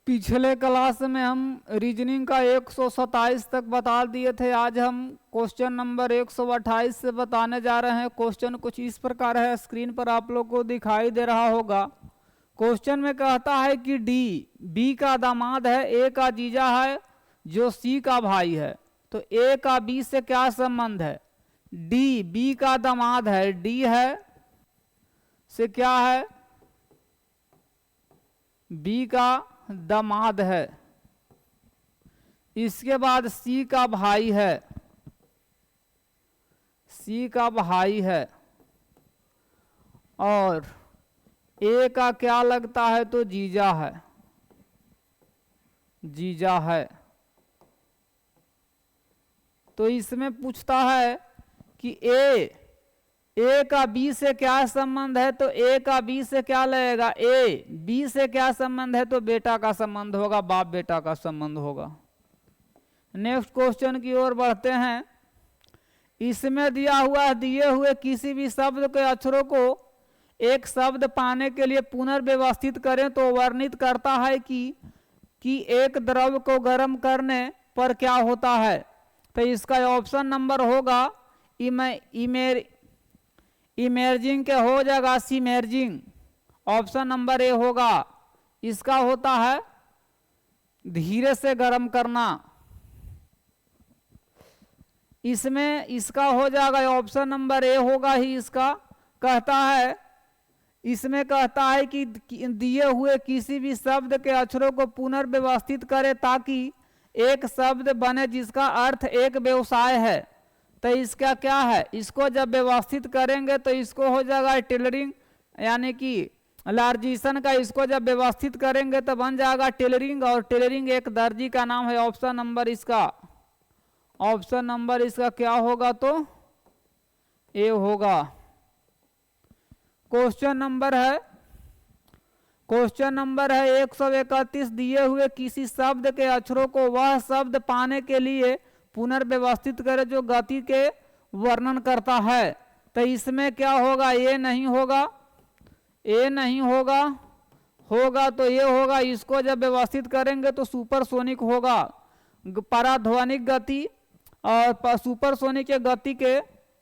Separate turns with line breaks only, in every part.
पिछले क्लास में हम रीजनिंग का 127 तक बता दिए थे। आज हम क्वेश्चन नंबर 128 से बताने जा रहे हैं। क्वेश्चन कुछ इस प्रकार है, स्क्रीन पर आप लोग को दिखाई दे रहा होगा। क्वेश्चन में कहता है कि डी बी का दामाद है, ए का जीजा है जो सी का भाई है, तो ए का बी से क्या संबंध है। डी बी का दामाद है, डी है से क्या है, बी का दामाद है। इसके बाद सी का भाई है, सी का भाई है, और ए का क्या लगता है, तो जीजा है, जीजा है। तो इसमें पूछता है कि ए का बी से क्या संबंध है, तो ए का बी से क्या लगेगा, ए बी से क्या संबंध है, तो बेटा का संबंध होगा, बाप बेटा का संबंध होगा। नेक्स्ट क्वेश्चन की ओर बढ़ते हैं। इसमें दिए हुए किसी भी शब्द के अक्षरों को एक शब्द पाने के लिए पुनर्व्यवस्थित करें तो वर्णित करता है कि एक द्रव को गर्म करने पर क्या होता है। तो इसका ऑप्शन नंबर होगा इमर्जिंग के हो जाएगा सिमर्जिंग। ऑप्शन नंबर ए होगा। इसका होता है धीरे से गर्म करना। इसमें इसका हो जाएगा ऑप्शन नंबर ए होगा ही। इसका कहता है, इसमें कहता है कि दिए हुए किसी भी शब्द के अक्षरों को पुनर्व्यवस्थित करे ताकि एक शब्द बने जिसका अर्थ एक व्यवसाय है। तो इसका क्या है, इसको जब व्यवस्थित करेंगे तो इसको हो जाएगा टेलरिंग, यानी कि लार्जिशन का। इसको जब व्यवस्थित करेंगे तो बन जाएगा टेलरिंग, और टेलरिंग एक दर्जी का नाम है। ऑप्शन नंबर इसका, ऑप्शन नंबर इसका क्या होगा, तो ए होगा। क्वेश्चन नंबर है 131। दिए हुए किसी शब्द के अक्षरों को वह शब्द पाने के लिए पुनर्व्यवस्थित करे जो गति के वर्णन करता है। तो इसमें क्या होगा, ये नहीं होगा, ए नहीं होगा, होगा तो ये होगा। इसको जब व्यवस्थित करेंगे तो सुपरसोनिक होगा। पराध्वनिक गति और सुपरसोनिक के गति के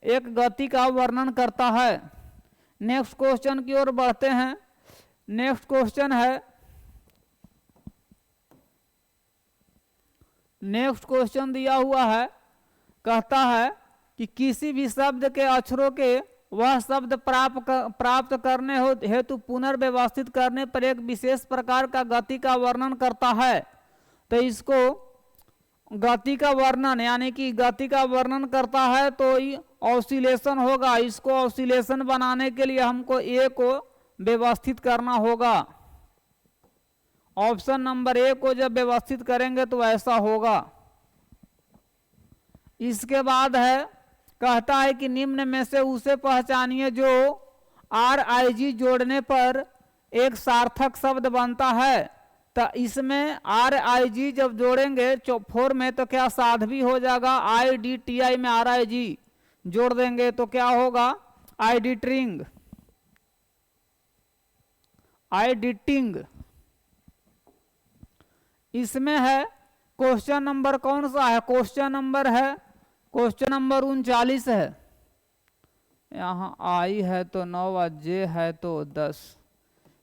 एक गति का वर्णन करता है। नेक्स्ट क्वेश्चन की ओर बढ़ते हैं। नेक्स्ट क्वेश्चन है, नेक्स्ट क्वेश्चन दिया हुआ है, कहता है कि किसी भी शब्द के अक्षरों के वह शब्द प्राप्त करने हेतु पुनर्व्यवस्थित करने पर एक विशेष प्रकार का गति का वर्णन करता है। तो इसको गति का वर्णन, यानी कि गति का वर्णन करता है तो ये ऑसिलेशन होगा। इसको ऑसिलेशन बनाने के लिए हमको ए को व्यवस्थित करना होगा। ऑप्शन नंबर ए को जब व्यवस्थित करेंगे तो ऐसा होगा। इसके बाद है, कहता है कि निम्न में से उसे पहचानिए जो RIG जोड़ने पर एक सार्थक शब्द बनता है। तो इसमें RIG जब जोड़ेंगे 4 में तो क्या साध्वी हो जाएगा, IDTI में RIG जोड़ देंगे तो क्या होगा, आइडिटिंग, आइडिटिंग। इसमें है क्वेश्चन नंबर कौन सा है, क्वेश्चन नंबर है, क्वेश्चन नंबर 39 है। यहाँ आई है तो 9 और जे है तो 10।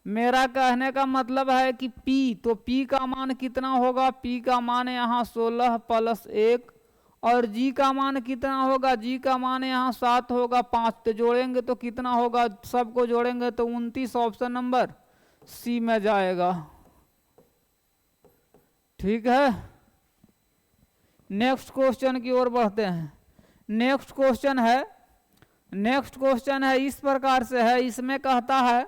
मेरा कहने का मतलब है कि P, तो P का मान कितना होगा, P का मान यहाँ 16 + 1, और G का मान कितना होगा, G का मान यहाँ 7 होगा। 5 तो जोड़ेंगे तो कितना होगा, सबको जोड़ेंगे तो 29। ऑप्शन नंबर सी में जाएगा। ठीक है, नेक्स्ट क्वेश्चन की ओर बढ़ते हैं। नेक्स्ट क्वेश्चन है इस प्रकार से है। इसमें कहता है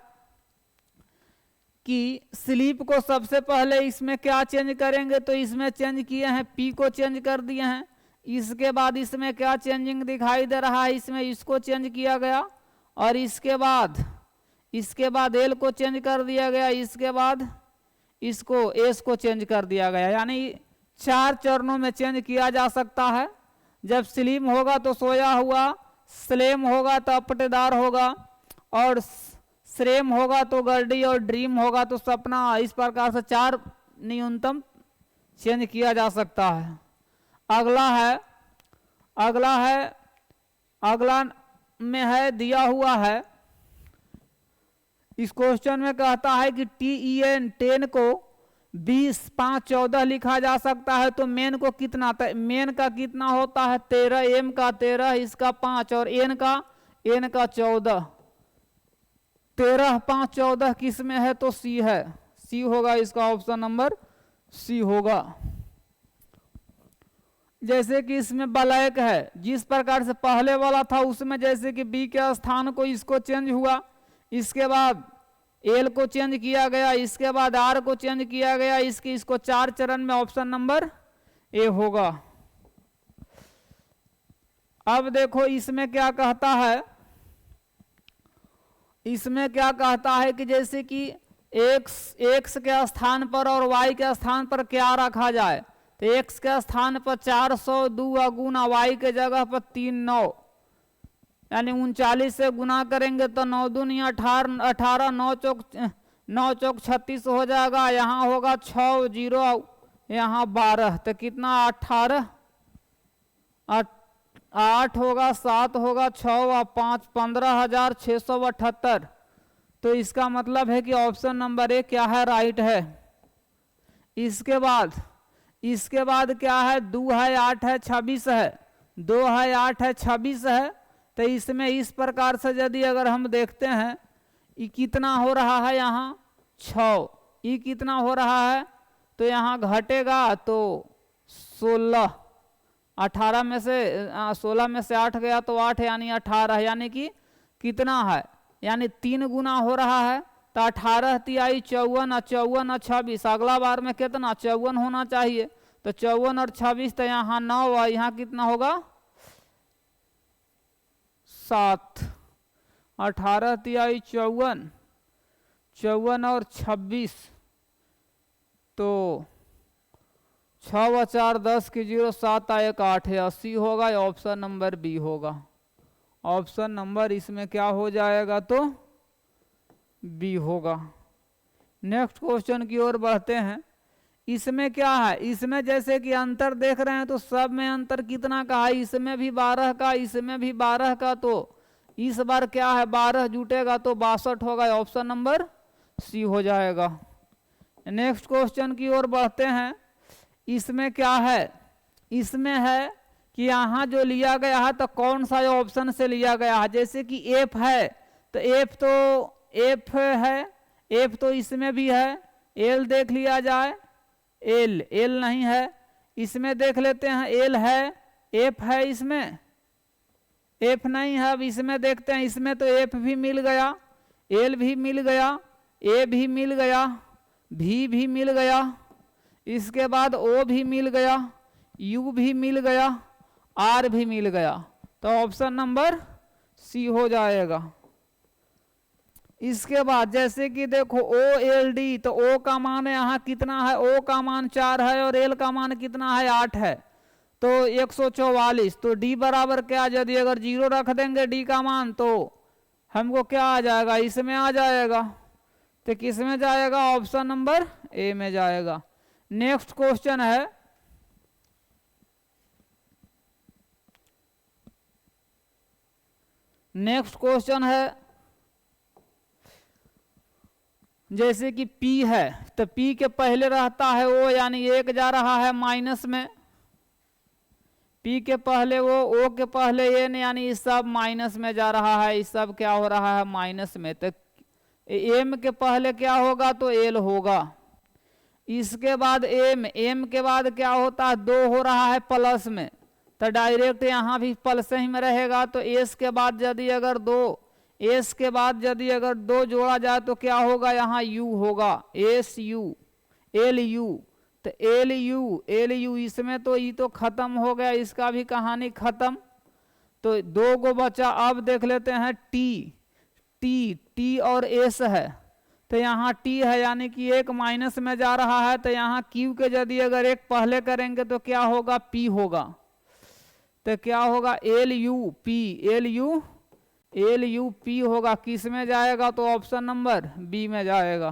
कि स्लीप को सबसे पहले इसमें क्या चेंज करेंगे, तो इसमें चेंज किए हैं, पी को चेंज कर दिए हैं। इसके बाद इसमें क्या चेंजिंग दिखाई दे रहा है, इसमें इसको चेंज किया गया, और इसके बाद एल को चेंज कर दिया गया। इसके बाद इसको एस को चेंज कर दिया गया। यानी 4 चरणों में चेंज किया जा सकता है। जब स्लीम होगा तो सोया हुआ, स्लेम होगा तो पट्टेदार होगा, और श्रेम होगा तो गर्डी, और ड्रीम होगा तो सपना। इस प्रकार से 4 न्यूनतम चेंज किया जा सकता है। अगला में है दिया हुआ है, इस क्वेश्चन में कहता है कि TEN 10 को 20, 5, 14 लिखा जा सकता है, तो मेन को कितना, मेन का कितना होता है 13, एम का 13, इसका 5 और एन का 14। 13, 5, 14 किस में है, तो सी है, सी होगा इसका, ऑप्शन नंबर सी होगा। जैसे कि इसमें ब्लैक है, जिस प्रकार से पहले वाला था उसमें जैसे कि बी के स्थान को इसको चेंज हुआ, इसके बाद एल को चेंज किया गया, इसके बाद आर को चेंज किया गया, इसको 4 चरण में ऑप्शन नंबर ए होगा। अब देखो इसमें क्या कहता है, इसमें क्या कहता है कि जैसे कि एक्स के स्थान पर और वाई के स्थान पर क्या रखा जाए, तो एक्स के स्थान पर 402 गुना, वाई के जगह पर 39, यानी 39 से गुना करेंगे तो 9 दूनी 18, 9 चौक 36 हो जाएगा। यहाँ होगा 6 0, यहाँ 12, तो कितना 18, 8 होगा, 7 होगा, 6 और 5, 15,678। तो इसका मतलब है कि ऑप्शन नंबर ए क्या है, राइट है। इसके बाद क्या है, 2 है, 8 है, 26 है, 2 है, 8 है, 26 है। तो इसमें इस प्रकार से यदि अगर हम देखते हैं, ये कितना हो रहा है, यहाँ 6, ये कितना हो रहा है, तो यहाँ घटेगा तो 16, 18 में से 16 में से 8 गया तो 8, यानी 18, यानी कि कितना है, यानी 3 गुना हो रहा है। तो 18 तिहाई 54, 54 और 26, अगला बार में कितना 54 होना चाहिए, तो 54 और 26, तो यहाँ 9 और यहाँ कितना होगा 7, 18 तिहाई 54, 54 और 26, तो 6 व 4 10 की 0, 7 1 8 है, 80 होगा, ऑप्शन नंबर बी होगा। ऑप्शन नंबर इसमें क्या हो जाएगा, तो बी होगा। नेक्स्ट क्वेश्चन की ओर बढ़ते हैं। इसमें क्या है, इसमें जैसे कि अंतर देख रहे हैं, तो सब में अंतर कितना का है, इसमें भी 12 का, इसमें भी 12 का, तो इस बार क्या है 12 जुटेगा तो 62 होगा, ऑप्शन नंबर सी हो जाएगा। नेक्स्ट क्वेश्चन की ओर बढ़ते हैं। इसमें क्या है, इसमें है कि यहाँ जो लिया गया है तो कौन सा ऑप्शन से लिया गया है, जैसे कि एफ है, तो एफ है, एफ तो इसमें भी है, एल देख लिया जाए, एल नहीं है, इसमें देख लेते हैं, एल है, एफ है, इसमें एफ नहीं है। अब इसमें देखते हैं, इसमें तो एफ भी मिल गया, एल भी मिल गया, ए भी मिल गया, भी मिल गया, इसके बाद ओ भी मिल गया, यू भी मिल गया, आर भी मिल गया, तो ऑप्शन नंबर सी हो जाएगा। इसके बाद जैसे कि देखो ओ एल डी, तो ओ का मान यहाँ कितना है, ओ का मान 4 है और एल का मान कितना है 8 है, तो 144। तो डी बराबर क्या, यदि अगर 0 रख देंगे डी का मान तो हमको क्या आ जाएगा, इसमें आ जाएगा, तो किस में जाएगा, ऑप्शन नंबर ए में जाएगा। नेक्स्ट क्वेश्चन है, नेक्स्ट क्वेश्चन है जैसे कि P है, तो P के पहले रहता है O, यानी 1 जा रहा है माइनस में, P के पहले O के पहले N, यानी इस सब माइनस में जा रहा है, इस सब क्या हो रहा है माइनस में, तो M के पहले क्या होगा, तो L होगा। इसके बाद M के बाद क्या होता है, 2 हो रहा है प्लस में, तो डायरेक्ट यहाँ भी प्लस ही में रहेगा, तो S के बाद यदि अगर 2 जोड़ा जाए तो क्या होगा, यहाँ U होगा, SU LU, तो LU इसमें तो ये तो खत्म हो गया, इसका भी कहानी खत्म, तो 2 को बचा। अब देख लेते हैं T और S है, तो यहाँ T है, यानी कि 1 माइनस में जा रहा है, तो यहाँ Q के यदि अगर 1 पहले करेंगे तो क्या होगा, P होगा, तो क्या होगा LUP होगा, किस में जाएगा, तो ऑप्शन नंबर बी में जाएगा।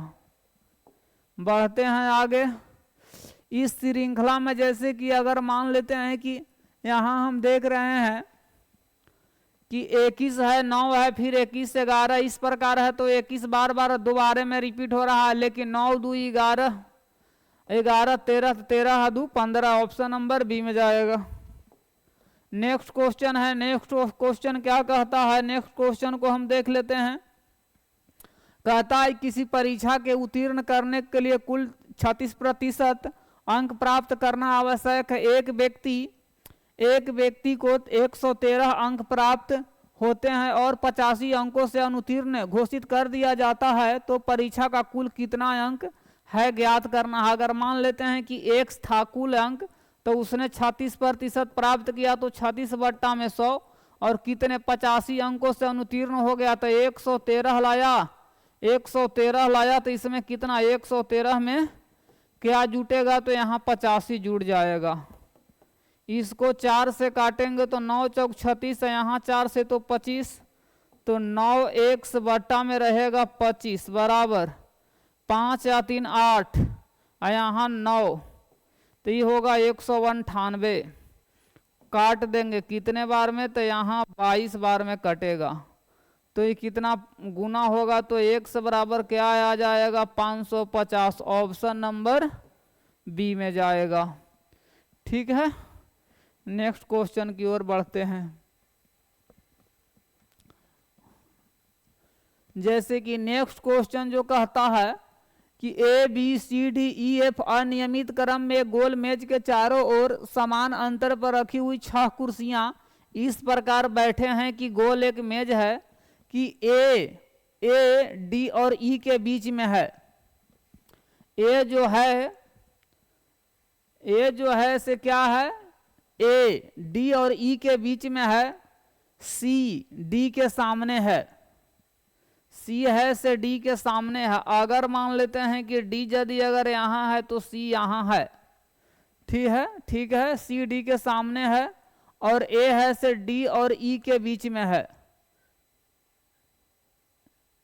बढ़ते हैं आगे। इस श्रृंखला में जैसे कि अगर मान लेते हैं कि यहाँ हम देख रहे हैं कि 21 है, 9 है, फिर 21 11 इस प्रकार है, तो 21 बार बार दोबारे में रिपीट हो रहा है, लेकिन 9 2 11 11 13 13 2 15 ऑप्शन नंबर बी में जाएगा। नेक्स्ट क्वेश्चन है, नेक्स्ट क्वेश्चन क्या कहता है, नेक्स्ट क्वेश्चन को हम देख लेते हैं। कहता है किसी परीक्षा के उत्तीर्ण करने के लिए कुल 36% अंक प्राप्त करना आवश्यक है। एक व्यक्ति को 113 अंक प्राप्त होते हैं और 85 अंकों से अनुत्तीर्ण घोषित कर दिया जाता है, तो परीक्षा का कुल कितना अंक है ज्ञात करना है। अगर मान लेते हैं कि x था कुल अंक, तो उसने 36% प्राप्त किया, तो 36/100 और कितने 85 अंकों से अनुत्तीर्ण हो गया, तो 113 लाया, तो इसमें कितना 113 में क्या जुटेगा, तो यहाँ 85 जुड़ जाएगा। इसको 4 से काटेंगे तो 9 चौक 36 है, यहाँ 4 से तो 25, तो 9 x बट्टा में रहेगा 25 बराबर 5 या 3 8 और यहाँ 9, तो ये होगा 198। काट देंगे कितने बार में, तो यहाँ 22 बार में कटेगा, तो ये कितना गुना होगा, तो x बराबर क्या आ जाएगा 550। ऑप्शन नंबर बी में जाएगा। ठीक है, नेक्स्ट क्वेश्चन की ओर बढ़ते हैं। जैसे कि नेक्स्ट क्वेश्चन जो कहता है कि A B C D E F अनियमित क्रम में गोल मेज के चारों ओर समान अंतर पर रखी हुई 6 कुर्सियां इस प्रकार बैठे हैं कि गोल एक मेज है कि ए डी और ई के बीच में है। ए जो है से क्या है, ए डी और ई के बीच में है, सी डी के सामने है, सी है से डी के सामने है। अगर मान लेते हैं कि डी यदि अगर यहाँ है तो सी यहाँ है, ठीक है, सी डी के सामने है, और ए है से डी और ई के बीच में है,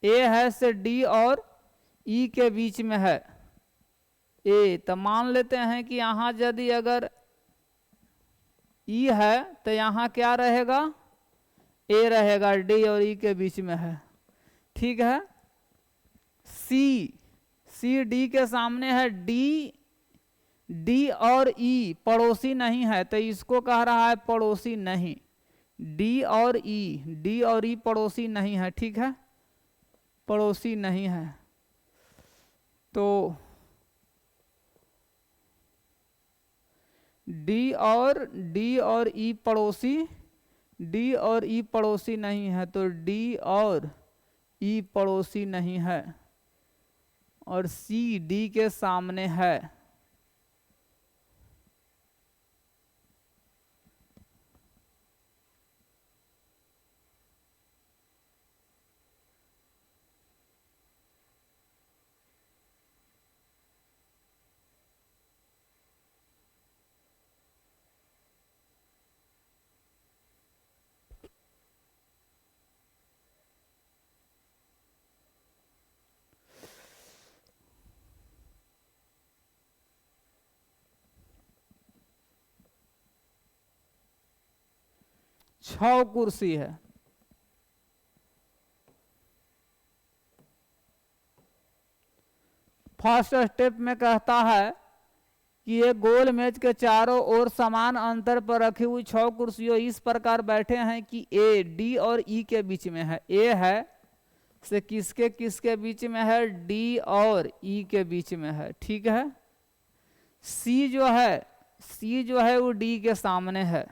ए है से डी और ई के बीच में है ए। तो मान लेते हैं कि यहाँ यदि अगर ई है तो यहाँ क्या रहेगा, ए रहेगा, डी और ई के बीच में है। ठीक है, सी डी के सामने है, डी और ई पड़ोसी नहीं है, तो इसको कह रहा है पड़ोसी नहीं। डी और ई पड़ोसी नहीं है, ठीक है, पड़ोसी नहीं है। तो डी और ई पड़ोसी नहीं है, तो डी और ई पड़ोसी नहीं है, और सी डी के सामने है। छह कुर्सी है, फर्स्ट स्टेप में कहता है कि ये गोल मेज के चारों ओर समान अंतर पर रखी हुई 6 कुर्सियों इस प्रकार बैठे हैं कि ए डी और ई के बीच में है। ए है से किसके बीच में है, डी और ई के बीच में है। ठीक है, सी जो है वो डी के सामने है,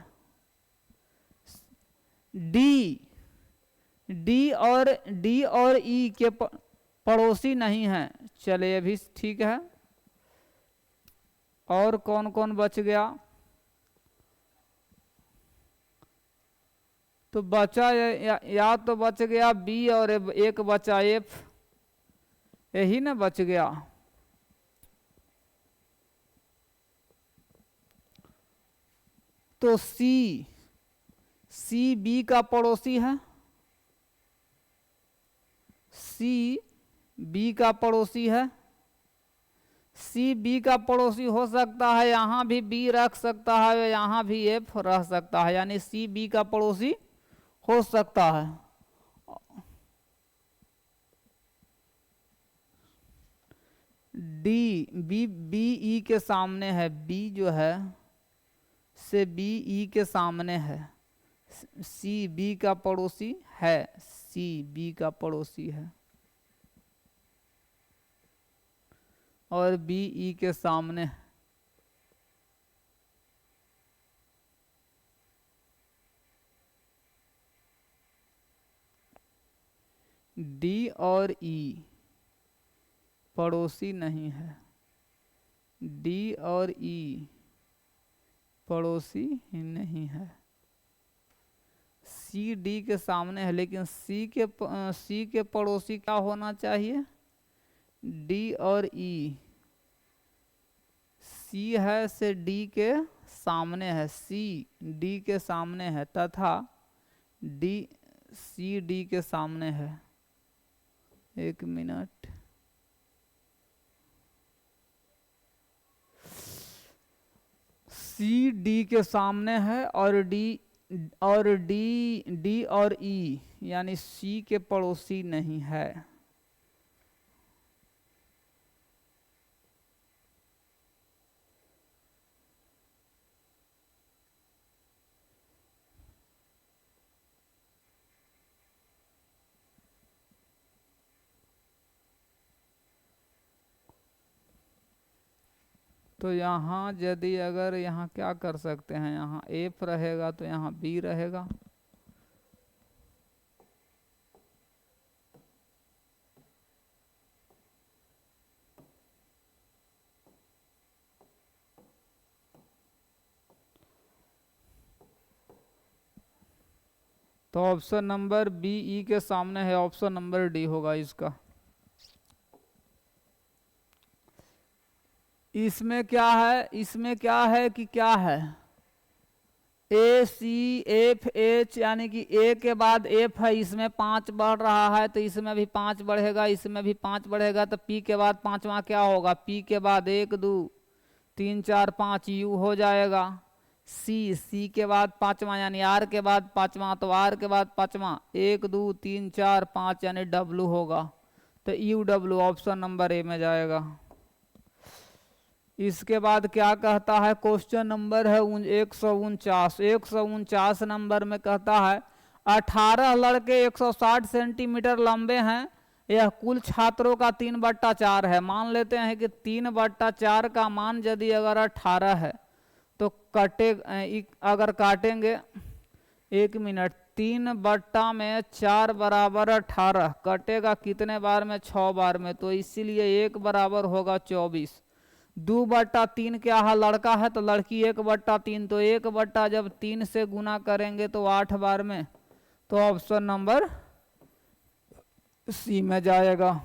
डी और ई के पड़ोसी नहीं है। चलिए अभी ठीक है, और कौन कौन बच गया, तो बचा या तो बच गया बी और एक बचा एफ, यही ना बच गया। तो सी बी का पड़ोसी है, सी बी का पड़ोसी है, सी बी का पड़ोसी हो सकता है, यहाँ भी बी रख सकता है, यहाँ भी एफ रह सकता है, यानी सी बी का पड़ोसी हो सकता है। डी बी बी ई के सामने है, बी जो है से बी ई के सामने है, सी बी का पड़ोसी है, सी बी का पड़ोसी है और बी ई के सामने है। डी और ई पड़ोसी नहीं है, डी और ई पड़ोसी ही नहीं है। सी डी के सामने है, लेकिन सी के पड़ोसी क्या होना चाहिए, डी और ई। सी है से डी के सामने है, सी डी के सामने है तथा डी सी डी के सामने है। एक मिनट, सी डी के सामने है और डी और ई यानी सी के पड़ोसी नहीं है। तो यहाँ यदि अगर यहाँ क्या कर सकते हैं, यहाँ एफ रहेगा तो यहाँ बी रहेगा। तो ऑप्शन नंबर बी ई के सामने है, ऑप्शन नंबर डी होगा इसका। इसमें क्या है कि क्या है, ए सी एफ एच, यानी कि ए के बाद एफ है, इसमें 5 बढ़ रहा है तो इसमें भी 5 बढ़ेगा, इसमें भी 5 बढ़ेगा, तो पी के बाद पांचवा क्या होगा, पी के बाद 1 2 3 4 5 यू हो जाएगा। सी के बाद पांचवा यानी आर के बाद पांचवा, तो आर के बाद पांचवा 1 2 3 4 5 यानी डब्लू होगा, तो you W option number A में जाएगा। इसके बाद क्या कहता है, क्वेश्चन नंबर है 149 नंबर में कहता है 18 लड़के 160 सेंटीमीटर लंबे हैं, यह कुल छात्रों का 3/4 है। मान लेते हैं कि 3/4 का मान यदि अगर 18 है तो अगर काटेंगे, 1 मिनट, 3/4 बराबर 18 कटेगा कितने बार में, 6 बार में, तो इसीलिए 1 बराबर होगा 24। 2/3 क्या है, लड़का है तो लड़की 1/3, तो 1 जब 3 से गुना करेंगे तो 8 बार में, तो ऑप्शन नंबर सी में जाएगा।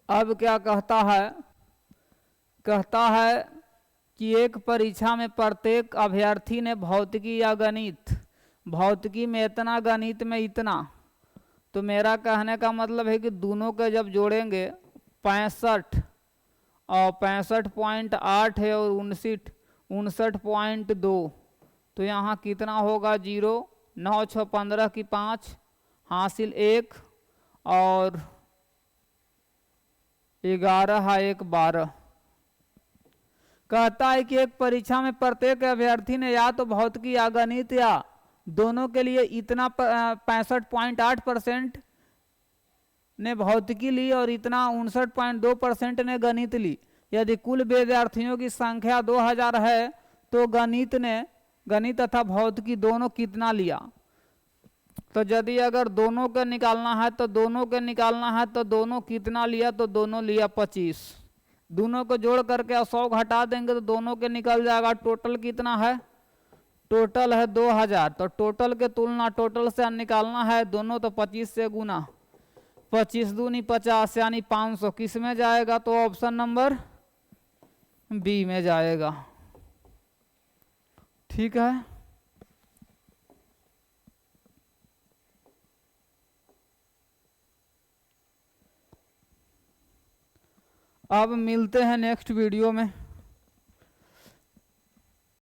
अब क्या कहता है कि एक परीक्षा में प्रत्येक अभ्यर्थी ने भौतिकी या गणित, भौतिकी में इतना, गणित में इतना, तो मेरा कहने का मतलब है कि दोनों के जब जोड़ेंगे 65 और 65.8 है और 59.2, तो यहाँ कितना होगा 0, 9 6 15 की 5 हासिल 1 और 11 है 1 12। कहता है कि एक परीक्षा में प्रत्येक अभ्यर्थी ने या तो भौतिकी या गणित या दोनों के लिए इतना 65.8% ने भौतिकी ली और इतना 59.2% ने गणित ली। यदि कुल विद्यार्थियों की संख्या 2000 है तो गणित तथा भौतिकी दोनों कितना लिया। तो यदि अगर दोनों के निकालना है तो दोनों कितना लिया, तो दोनों लिया 25। दोनों को जोड़ करके 100 घटा देंगे तो दोनों के निकल जाएगा। टोटल कितना है, टोटल है 2000, तो टोटल के तुलना टोटल से निकालना है, दोनों तो 25 से गुना, 25 दूनी 50 यानी 500 किस में जाएगा, तो ऑप्शन नंबर बी में जाएगा। ठीक है, अब मिलते हैं नेक्स्ट वीडियो में।